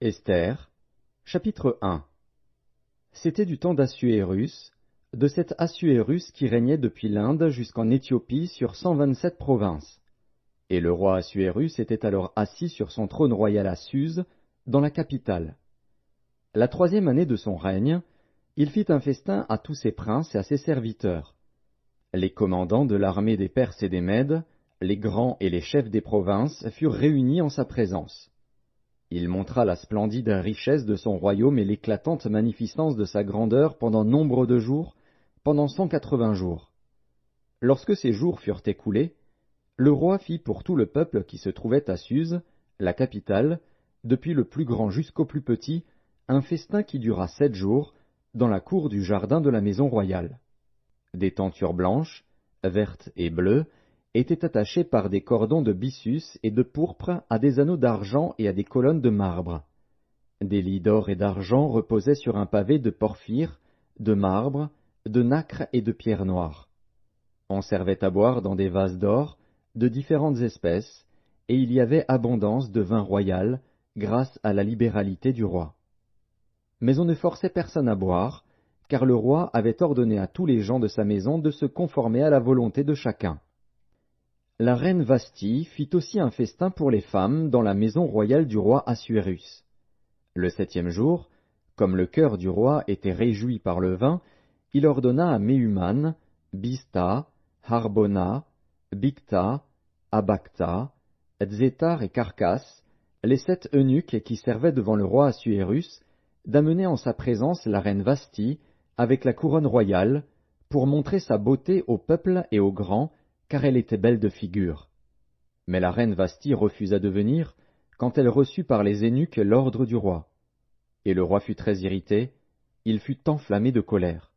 Esther, chapitre 1. C'était du temps d'Assuérus, de cet Assuérus qui régnait depuis l'Inde jusqu'en Éthiopie sur 127 provinces. Et le roi Assuérus était alors assis sur son trône royal à Suse, dans la capitale. La 3e année de son règne, il fit un festin à tous ses princes et à ses serviteurs. Les commandants de l'armée des Perses et des Mèdes, les grands et les chefs des provinces furent réunis en sa présence. Il montra la splendide richesse de son royaume et l'éclatante magnificence de sa grandeur pendant nombre de jours, pendant 180 jours. Lorsque ces jours furent écoulés, le roi fit pour tout le peuple qui se trouvait à Suse, la capitale, depuis le plus grand jusqu'au plus petit, un festin qui dura 7 jours, dans la cour du jardin de la maison royale. Des tentures blanches, vertes et bleues, étaient attachées par des cordons de byssus et de pourpre à des anneaux d'argent et à des colonnes de marbre. Des lits d'or et d'argent reposaient sur un pavé de porphyre, de marbre, de nacre et de pierre noire. On servait à boire dans des vases d'or, de différentes espèces, et il y avait abondance de vin royal, grâce à la libéralité du roi. Mais on ne forçait personne à boire, car le roi avait ordonné à tous les gens de sa maison de se conformer à la volonté de chacun. La reine Vasthi fit aussi un festin pour les femmes dans la maison royale du roi Assuérus. Le 7e jour, comme le cœur du roi était réjoui par le vin, il ordonna à Méhuman, Biztha, Harbona, Bigtha, Abagtha, Zétar et Carcas, les 7 eunuques qui servaient devant le roi Assuérus, d'amener en sa présence la reine Vasthi avec la couronne royale, pour montrer sa beauté au peuple et aux grands, car elle était belle de figure. Mais la reine Vasthi refusa de venir, quand elle reçut par les eunuques l'ordre du roi. Et le roi fut très irrité, il fut enflammé de colère.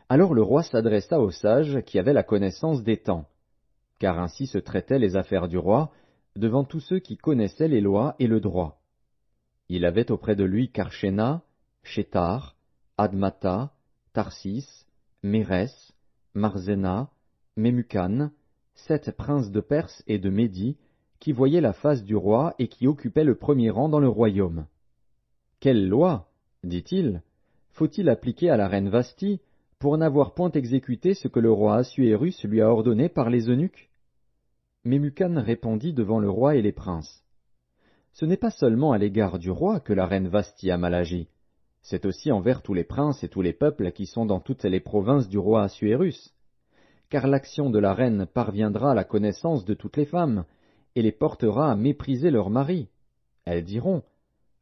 Alors le roi s'adressa aux sages qui avaient la connaissance des temps, car ainsi se traitaient les affaires du roi, devant tous ceux qui connaissaient les lois et le droit. Il avait auprès de lui Karshena, Shétar, Admata, Tarsis, Mérès, Marzena, Mémucan, 7 princes de Perse et de Médie, qui voyaient la face du roi et qui occupaient le premier rang dans le royaume. Quelle loi, dit-il, faut-il appliquer à la reine Vasthi, pour n'avoir point exécuté ce que le roi Assuérus lui a ordonné par les eunuques? Mémucan répondit devant le roi et les princes. Ce n'est pas seulement à l'égard du roi que la reine Vasthi a mal agi, c'est aussi envers tous les princes et tous les peuples qui sont dans toutes les provinces du roi Assuérus. Car l'action de la reine parviendra à la connaissance de toutes les femmes, et les portera à mépriser leurs maris. Elles diront,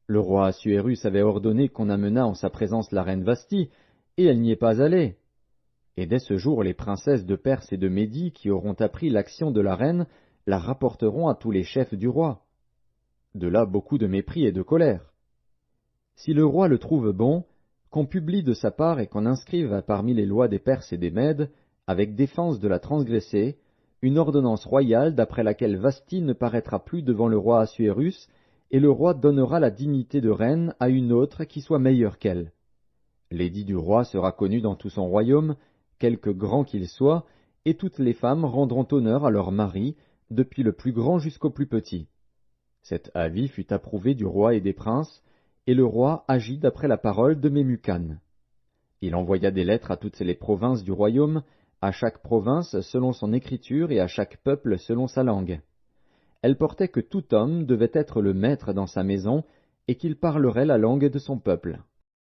le roi Assuérus avait ordonné qu'on amenât en sa présence la reine Vasthi, et elle n'y est pas allée. Et dès ce jour les princesses de Perse et de Médie qui auront appris l'action de la reine la rapporteront à tous les chefs du roi. De là beaucoup de mépris et de colère. Si le roi le trouve bon, qu'on publie de sa part et qu'on inscrive parmi les lois des Perses et des Mèdes, avec défense de la transgresser, une ordonnance royale d'après laquelle Vasthi ne paraîtra plus devant le roi Assuérus, et le roi donnera la dignité de reine à une autre qui soit meilleure qu'elle. L'édit du roi sera connu dans tout son royaume, quelque grand qu'il soit, et toutes les femmes rendront honneur à leur mari, depuis le plus grand jusqu'au plus petit. Cet avis fut approuvé du roi et des princes, et le roi agit d'après la parole de Mémucan. Il envoya des lettres à toutes les provinces du royaume, à chaque province selon son écriture et à chaque peuple selon sa langue. Elles portaient que tout homme devait être le maître dans sa maison, et qu'il parlerait la langue de son peuple.